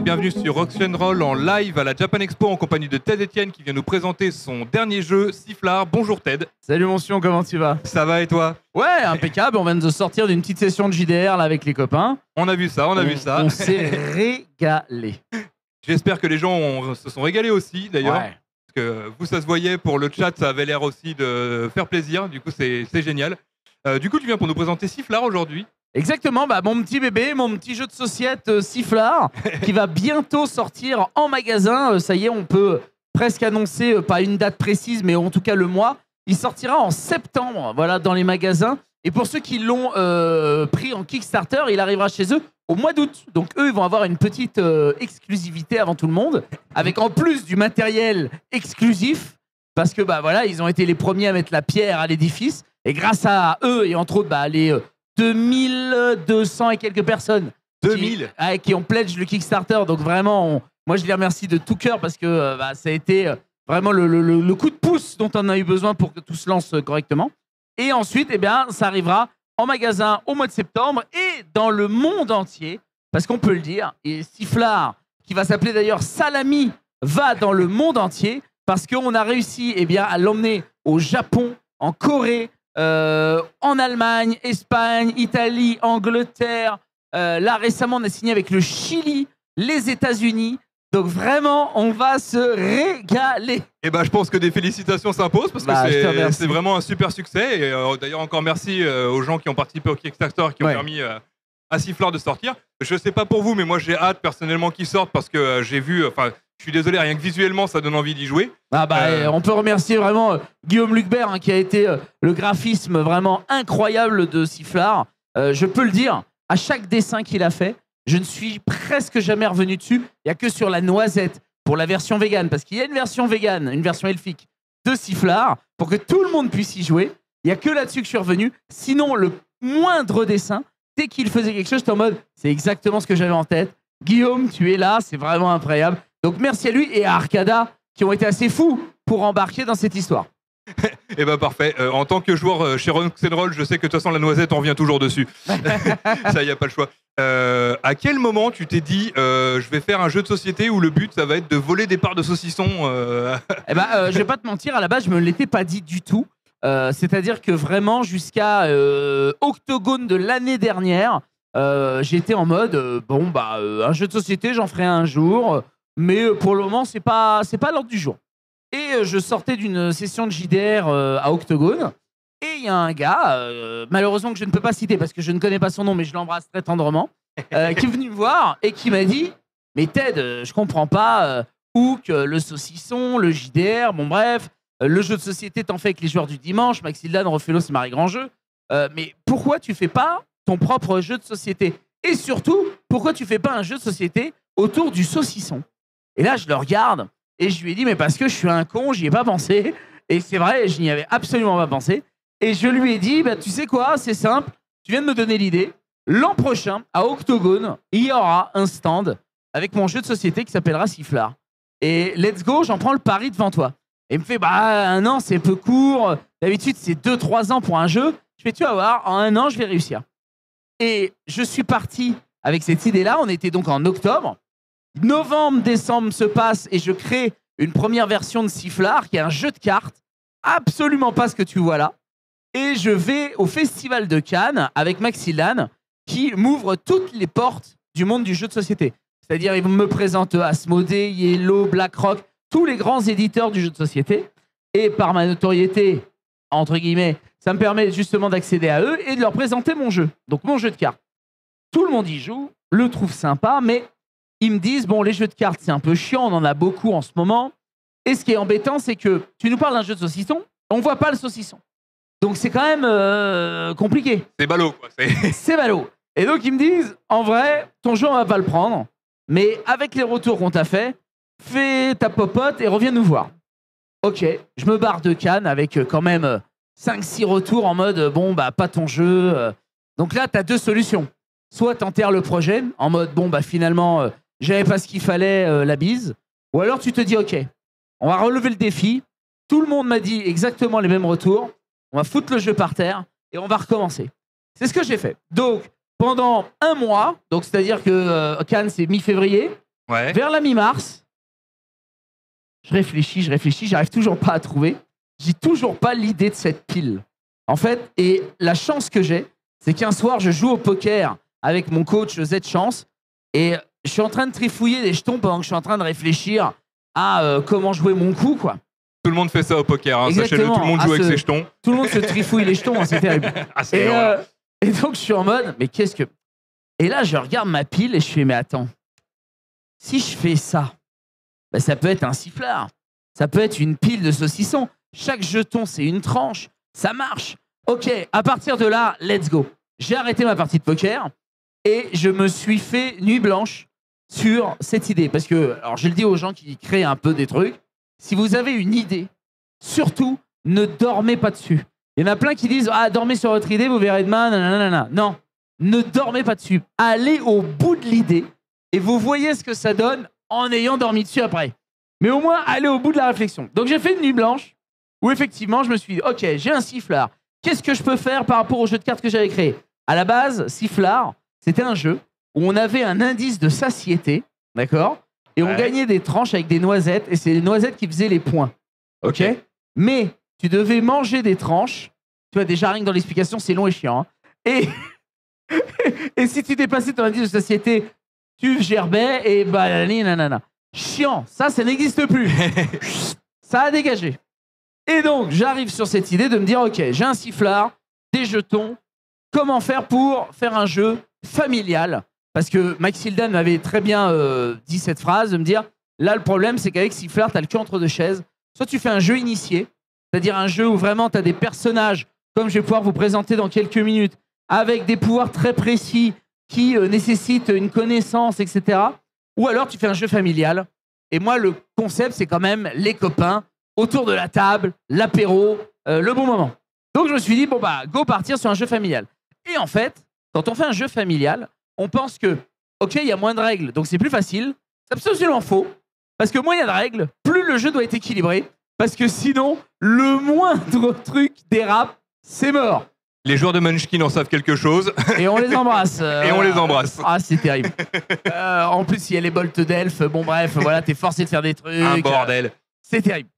bienvenue sur Rock'n'Roll en live à la Japan Expo en compagnie de Ted Etienne qui vient nous présenter son dernier jeu, Sifflard. Bonjour Ted. Salut mon Sion, comment tu vas? Ça va et toi? Ouais, impeccable, on vient de sortir d'une petite session de JDR là, avec les copains. On a vu ça, on a vu ça. On s'est régalé. J'espère que les gens se sont régalés aussi d'ailleurs. Ouais. Parce que vous, ça se voyait, pour le chat, ça avait l'air aussi de faire plaisir. Du coup, c'est génial. Du coup, tu viens pour nous présenter Sifflard aujourd'hui. Exactement, bah, mon petit bébé, mon petit jeu de société Sifflard qui va bientôt sortir en magasin. Ça y est, on peut presque annoncer, pas une date précise, mais en tout cas le mois. Il sortira en septembre, voilà, dans les magasins. Et pour ceux qui l'ont pris en Kickstarter, il arrivera chez eux au mois d'août. Donc eux, ils vont avoir une petite exclusivité avant tout le monde, avec en plus du matériel exclusif, parce que bah voilà, ils ont été les premiers à mettre la pierre à l'édifice. Et grâce à eux, et entre autres bah, les 2200 et quelques personnes 2000 qui ont pledge le Kickstarter. Donc vraiment, moi je les remercie de tout cœur parce que bah, ça a été vraiment le coup de pouce dont on a eu besoin pour que tout se lance correctement. Et ensuite, eh bien, ça arrivera en magasin au mois de septembre et dans le monde entier, parce qu'on peut le dire, et Sifflard, qui va s'appeler d'ailleurs Salami, va dans le monde entier parce qu'on a réussi eh bien, à l'emmener au Japon, en Corée, en Allemagne, Espagne, Italie, Angleterre. Là, récemment, on a signé avec le Chili, les États-Unis. Donc vraiment, on va se régaler. Et bah, je pense que des félicitations s'imposent parce que c'est vraiment un super succès. Et d'ailleurs, encore merci aux gens qui ont participé au Kickstarter, qui ont permis à Sifflard de sortir. Je sais pas pour vous, mais moi j'ai hâte personnellement qu'il sorte parce que j'ai vu. Enfin, je suis désolé, rien que visuellement, ça donne envie d'y jouer. Ah bah, on peut remercier vraiment Guillaume Lucbert hein, qui a été le graphisme vraiment incroyable de Sifflard. Je peux le dire, à chaque dessin qu'il a fait, je ne suis presque jamais revenu dessus. Il n'y a que sur la noisette pour la version vegan, parce qu'il y a une version vegan, une version elfique de Sifflard pour que tout le monde puisse y jouer. Il n'y a que là-dessus que je suis revenu. Sinon, le moindre dessin, dès qu'il faisait quelque chose, j'étais en mode, c'est exactement ce que j'avais en tête. Guillaume, tu es là, c'est vraiment incroyable. Donc merci à lui et à Arcada qui ont été assez fous pour embarquer dans cette histoire. Et bah parfait. En tant que joueur chez Rock'n'Roll, je sais que de toute façon la noisette, on revient toujours dessus. Ça, y a pas le choix. À quel moment tu t'es dit je vais faire un jeu de société où le but ça va être de voler des parts de saucisson Eh ben, je vais pas te mentir, à la base je me l'étais pas dit du tout. C'est-à-dire que vraiment jusqu'à Octogone de l'année dernière, j'étais en mode un jeu de société j'en ferai un jour, mais pour le moment c'est pas l'ordre du jour. Et je sortais d'une session de JDR à Octogone. Et il y a un gars, malheureusement que je ne peux pas citer parce que je ne connais pas son nom, mais je l'embrasse très tendrement, qui est venu me voir et qui m'a dit « Mais Ted, je comprends pas, Hook, le saucisson, le JDR, bon bref, le jeu de société t'en fais avec les joueurs du dimanche, Maxildan, Rofello, c'est Marie Grand Jeu, mais pourquoi tu fais pas ton propre jeu de société? Et surtout, pourquoi tu fais pas un jeu de société autour du saucisson ?» Et là, je le regarde et je lui ai dit « Mais parce que je suis un con, j'y ai pas pensé. » Et c'est vrai, je n'y avais absolument pas pensé. Et je lui ai dit, bah, tu sais quoi, c'est simple, tu viens de me donner l'idée. L'an prochain, à Octogone, il y aura un stand avec mon jeu de société qui s'appellera Sifflard. Et let's go, j'en prends le pari devant toi. Et il me fait, bah, un an, c'est peu court. D'habitude, c'est 2-3 ans pour un jeu. Je fais, tu vas voir, en un an, je vais réussir. Et je suis parti avec cette idée-là. On était donc en octobre. Novembre, décembre se passe et je crée une première version de Sifflard qui est un jeu de cartes. Absolument pas ce que tu vois là. Et je vais au Festival de Cannes avec Maxildan qui m'ouvre toutes les portes du monde du jeu de société. C'est-à-dire, il me présente Asmodée, Yellow, BlackRock, tous les grands éditeurs du jeu de société. Et par ma notoriété, entre guillemets, ça me permet justement d'accéder à eux et de leur présenter mon jeu. Donc, mon jeu de cartes. Tout le monde y joue, le trouve sympa, mais ils me disent, bon, les jeux de cartes, c'est un peu chiant, on en a beaucoup en ce moment. Et ce qui est embêtant, c'est que tu nous parles d'un jeu de saucisson, on voit pas le saucisson. Donc c'est quand même compliqué. C'est ballot, quoi. C'est ballot. Et donc ils me disent, en vrai, ton jeu, on va pas le prendre, mais avec les retours qu'on t'a fait, fais ta popote et reviens nous voir. Ok, je me barre de Cannes avec quand même 5-6 retours en mode, bon, bah pas ton jeu. Donc là, t'as deux solutions. Soit t'enterres le projet, en mode, bon, bah finalement, j'avais pas ce qu'il fallait, la bise. Ou alors tu te dis, ok, on va relever le défi. Tout le monde m'a dit exactement les mêmes retours. On va foutre le jeu par terre et on va recommencer. C'est ce que j'ai fait. Donc, pendant un mois, donc c'est-à-dire que Cannes, c'est mi-février, Ouais. Vers la mi-mars, je réfléchis, j'arrive toujours pas à trouver. J'ai toujours pas l'idée de cette pile. En fait, et la chance que j'ai, c'est qu'un soir, je joue au poker avec mon coach Z Chance et je suis en train de trifouiller des jetons pendant que je suis en train de réfléchir à comment jouer mon coup, quoi. Tout le monde fait ça au poker, hein. Sachez-le, tout le monde joue avec ses jetons. Tout le monde se trifouille les jetons, hein, c'est terrible. Et donc, je suis en mode, mais qu'est-ce que... Et là, je regarde ma pile et je fais, mais attends, si je fais ça, ben, ça peut être un sifflard, ça peut être une pile de saucissons. Chaque jeton, c'est une tranche. Ça marche. Ok, à partir de là, let's go. J'ai arrêté ma partie de poker et je me suis fait nuit blanche sur cette idée. Parce que, alors je le dis aux gens qui créent un peu des trucs, si vous avez une idée, surtout, ne dormez pas dessus. Il y en a plein qui disent « Ah, dormez sur votre idée, vous verrez demain, nanana. » Non, ne dormez pas dessus. Allez au bout de l'idée et vous voyez ce que ça donne en ayant dormi dessus après. Mais au moins, allez au bout de la réflexion. Donc j'ai fait une nuit blanche où effectivement, je me suis dit « Ok, j'ai un sifflard. Qu'est-ce que je peux faire par rapport au jeu de cartes que j'avais créé ?» À la base, sifflard, c'était un jeu où on avait un indice de satiété, d'accord ? Et on gagnait des tranches avec des noisettes, et c'est les noisettes qui faisaient les points. Ok ? Mais tu devais manger des tranches. Tu vois, déjà, rien que dans l'explication, c'est long et chiant. Hein. Et si tu dépassais ton indice de satiété, tu gerbais et nanana. Chiant. Ça n'existe plus. Ça a dégagé. Et donc, j'arrive sur cette idée de me dire, OK, j'ai un sifflard, des jetons. Comment faire pour faire un jeu familial ? Parce que Mike Sildan m'avait très bien dit cette phrase, de me dire, là, le problème, c'est qu'avec sifflard, tu as le cul entre deux chaises. Soit tu fais un jeu initié, c'est-à-dire un jeu où vraiment tu as des personnages, comme je vais pouvoir vous présenter dans quelques minutes, avec des pouvoirs très précis qui nécessitent une connaissance, etc. Ou alors tu fais un jeu familial. Et moi, le concept, c'est quand même les copains autour de la table, l'apéro, le bon moment. Donc je me suis dit, bon bah, go partir sur un jeu familial. Et en fait, quand on fait un jeu familial, on pense que, ok, il y a moins de règles, donc c'est plus facile. C'est absolument faux. Parce que moins il y a de règles, plus le jeu doit être équilibré. Parce que sinon, le moindre truc dérape, c'est mort. Les joueurs de Munchkin en savent quelque chose. Et on les embrasse. Et on les embrasse. Ah, c'est terrible. En plus, il y a les bolts d'elfes. Bon, bref, voilà, t'es forcé de faire des trucs. Un bordel. C'est terrible.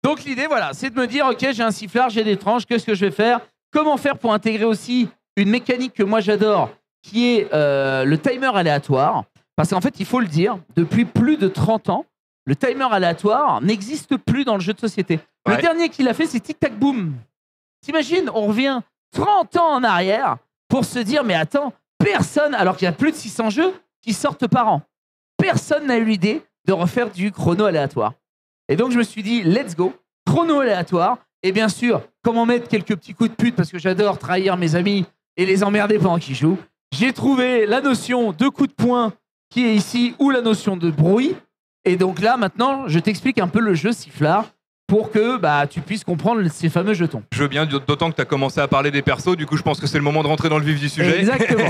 Donc, l'idée, voilà, c'est de me dire, OK, j'ai un sifflard, j'ai des tranches, qu'est-ce que je vais faire ? Comment faire pour intégrer aussi une mécanique que moi j'adore, qui est le timer aléatoire. Parce qu'en fait, il faut le dire, depuis plus de 30 ans, le timer aléatoire n'existe plus dans le jeu de société. Le dernier qu'il a fait, c'est Tic Tac Boom. T'imagines, on revient 30 ans en arrière pour se dire, mais attends, personne, alors qu'il y a plus de 600 jeux qui sortent par an, personne n'a eu l'idée de refaire du chrono aléatoire. Et donc, je me suis dit, let's go, chrono aléatoire. Et bien sûr, comment mettre quelques petits coups de pute, parce que j'adore trahir mes amis et les emmerder pendant qu'ils jouent. J'ai trouvé la notion de coup de poing qui est ici, ou la notion de bruit. Et donc là, maintenant, je t'explique un peu le jeu sifflard pour que tu puisses comprendre ces fameux jetons. Je veux bien, d'autant que tu as commencé à parler des persos, du coup, je pense que c'est le moment de rentrer dans le vif du sujet. Exactement.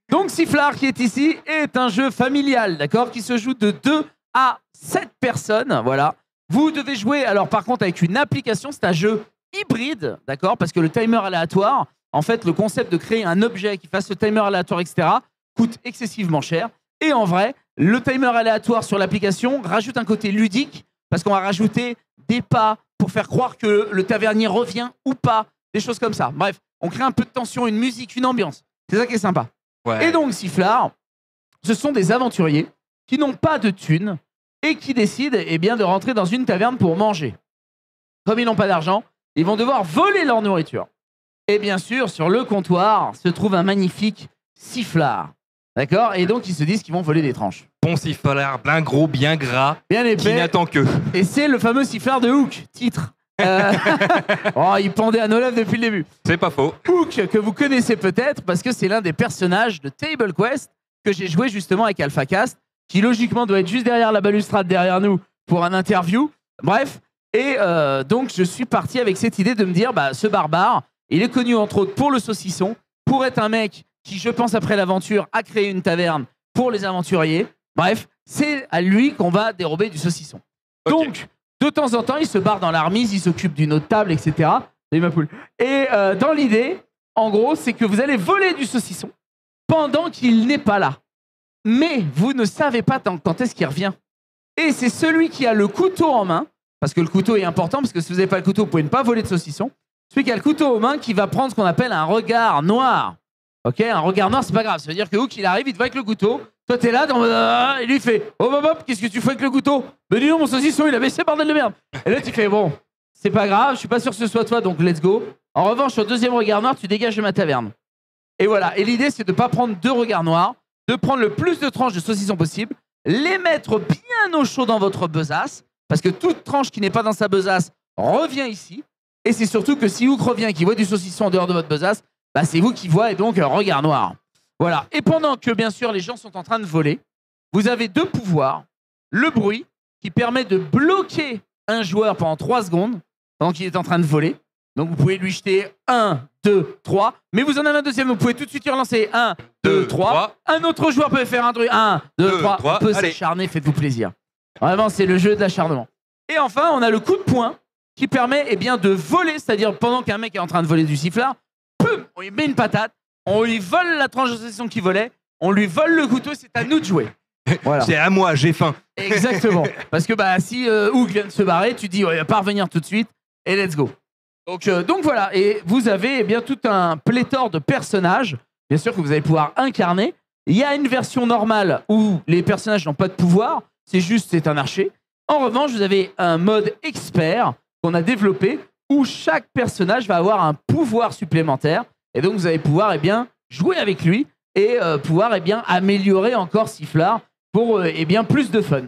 Donc, sifflard qui est ici est un jeu familial, d'accord, qui se joue de 2 à 7 personnes, voilà. Vous devez jouer, alors par contre, avec une application, c'est un jeu hybride, d'accord, parce que le timer aléatoire, en fait, le concept de créer un objet qui fasse le timer aléatoire, etc., coûte excessivement cher. Et en vrai, le timer aléatoire sur l'application rajoute un côté ludique, parce qu'on va rajouter des pas pour faire croire que le tavernier revient ou pas, des choses comme ça. Bref, on crée un peu de tension, une musique, une ambiance. C'est ça qui est sympa. Ouais. Et donc, sifflard, ce sont des aventuriers qui n'ont pas de thunes et qui décident de rentrer dans une taverne pour manger. Comme ils n'ont pas d'argent, ils vont devoir voler leur nourriture. Et bien sûr, sur le comptoir se trouve un magnifique sifflard. D'accord ? Et donc, ils se disent qu'ils vont voler des tranches. Bon sifflard, bien gros, bien gras, bien épais, qui n'attend que. Et c'est le fameux sifflard de Hook, titre. Il pendait à nos lèvres depuis le début. C'est pas faux. Hook, que vous connaissez peut-être, parce que c'est l'un des personnages de Table Quest que j'ai joué justement avec AlphaCast, qui logiquement doit être juste derrière la balustrade derrière nous pour un interview. Bref, et donc je suis parti avec cette idée de me dire, ce barbare, il est connu entre autres pour le saucisson, pour être un mec qui, je pense, après l'aventure, a créé une taverne pour les aventuriers. Bref, c'est à lui qu'on va dérober du saucisson. Okay. Donc, de temps en temps, il se barre dans la remise, il s'occupe d'une autre table, etc. Salut ma poule. Et dans l'idée, en gros, c'est que vous allez voler du saucisson pendant qu'il n'est pas là. Mais vous ne savez pas quand est-ce qu'il revient. Et c'est celui qui a le couteau en main, parce que le couteau est important, parce que si vous n'avez pas le couteau, vous ne pouvez pas voler de saucisson. Celui qui a le couteau en main qui va prendre ce qu'on appelle un regard noir. Ok, un regard noir, c'est pas grave. Ça veut dire que où qu'il arrive, il te voit avec le couteau. Toi, t'es là, et lui, il fait oh, hop, qu'est-ce que tu fais avec le couteau? Mais dis donc, mon saucisson, il a baissé, bordel de merde. Et là, tu fais bon, c'est pas grave, je suis pas sûr que ce soit toi, donc let's go. En revanche, sur le deuxième regard noir, tu dégages de ma taverne. Et voilà. Et l'idée, c'est de ne pas prendre 2 regards noirs, de prendre le plus de tranches de saucisson possible, les mettre bien au chaud dans votre besace, parce que toute tranche qui n'est pas dans sa besace revient ici. Et c'est surtout que si Hook revient et qu'il voit du saucisson en dehors de votre besace, bah c'est vous qui voyez, et donc regard noir. Voilà. Et pendant que, bien sûr, les gens sont en train de voler, vous avez 2 pouvoirs. Le bruit, qui permet de bloquer un joueur pendant 3 secondes, pendant qu'il est en train de voler. Donc, vous pouvez lui jeter 1, 2, 3. Mais vous en avez un deuxième, vous pouvez tout de suite lui relancer 1, 2, 3. Un autre joueur peut faire un truc. 1, 2, 3. On peut s'acharner, faites-vous plaisir. Vraiment, c'est le jeu de l'acharnement. Et enfin, on a le coup de poing qui permet de voler, c'est-à-dire pendant qu'un mec est en train de voler du sifflard, poum, on lui met une patate, on lui vole la tranche de saucisson qu'il volait, on lui vole le couteau, c'est à nous de jouer. Voilà. C'est à moi, j'ai faim. Exactement. Parce que si Hook vient de se barrer, tu dis il va pas revenir tout de suite et let's go. Donc voilà, et vous avez tout un pléthore de personnages, bien sûr que vous allez pouvoir incarner. Il y a une version normale où les personnages n'ont pas de pouvoir, c'est un archer. En revanche, vous avez un mode expert qu'on a développé où chaque personnage va avoir un pouvoir supplémentaire et donc vous allez pouvoir jouer avec lui et pouvoir améliorer encore Sifflard pour plus de fun.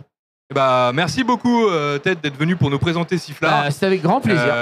Merci beaucoup Ted d'être venu pour nous présenter Sifflard. C'est avec grand plaisir.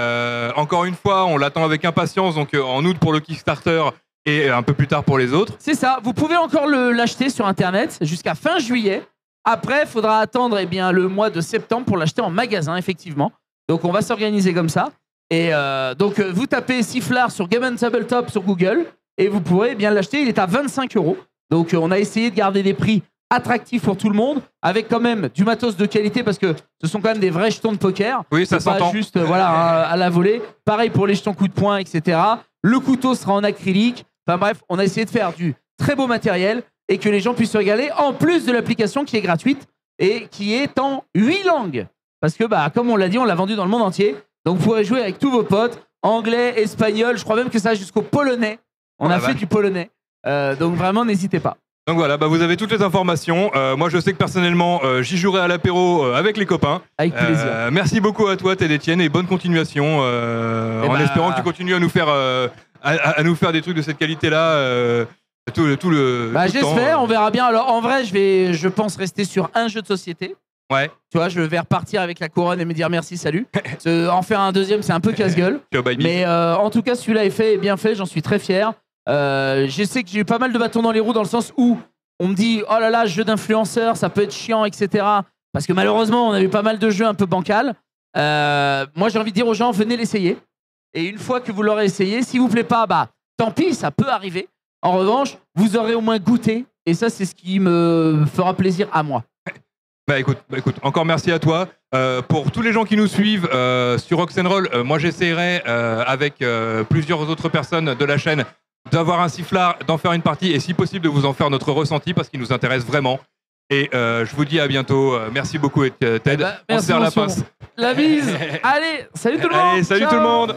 Encore une fois, on l'attend avec impatience, donc en août pour le Kickstarter et un peu plus tard pour les autres. C'est ça, vous pouvez encore l'acheter sur internet jusqu'à fin juillet. Après, il faudra attendre le mois de septembre pour l'acheter en magasin, effectivement. Donc on va s'organiser comme ça. Et donc vous tapez Sifflard sur Game & Tabletop sur Google et vous pourrez l'acheter. Il est à 25 €. Donc on a essayé de garder des prix attractif pour tout le monde, avec quand même du matos de qualité, parce que ce sont quand même des vrais jetons de poker. Oui, ça s'entend. Pas juste à la volée. Pareil pour les jetons coup de poing, etc. Le couteau sera en acrylique. Enfin bref, on a essayé de faire du très beau matériel et que les gens puissent se régaler, en plus de l'application qui est gratuite et qui est en 8 langues. Parce que, comme on l'a dit, on l'a vendu dans le monde entier. Donc vous pourrez jouer avec tous vos potes, anglais, espagnol, je crois même que ça va jusqu'au polonais. On a fait du polonais. Donc vraiment, n'hésitez pas. Donc voilà, vous avez toutes les informations. Moi, je sais que personnellement, j'y jouerai à l'apéro avec les copains. Avec plaisir. Merci beaucoup à toi, Ted Etienne, et bonne continuation. En espérant que tu continues à nous faire des trucs de cette qualité-là. J'espère, on verra bien. Alors en vrai, je pense rester sur un jeu de société. Ouais. Tu vois, je vais repartir avec la couronne et me dire merci, salut. En faire un deuxième, c'est un peu casse-gueule. Mais en tout cas, celui-là est fait et bien fait, j'en suis très fier. Je sais que j'ai eu pas mal de bâtons dans les roues dans le sens où on me dit oh là là, jeu d'influenceur, ça peut être chiant, etc. Parce que malheureusement, on a eu pas mal de jeux un peu bancals. Moi, j'ai envie de dire aux gens, venez l'essayer. Et une fois que vous l'aurez essayé, s'il vous plaît pas, tant pis, ça peut arriver. En revanche, vous aurez au moins goûté. Et ça, c'est ce qui me fera plaisir à moi. Écoute, encore merci à toi. Pour tous les gens qui nous suivent sur Rock'n'Roll, moi j'essaierai avec plusieurs autres personnes de la chaîne d'avoir un sifflard, d'en faire une partie et si possible de vous en faire notre ressenti parce qu'il nous intéresse vraiment. Et je vous dis à bientôt. Merci beaucoup Ted. On se serre la pince. La bise. Allez, salut tout le monde. Allez, salut tout le monde.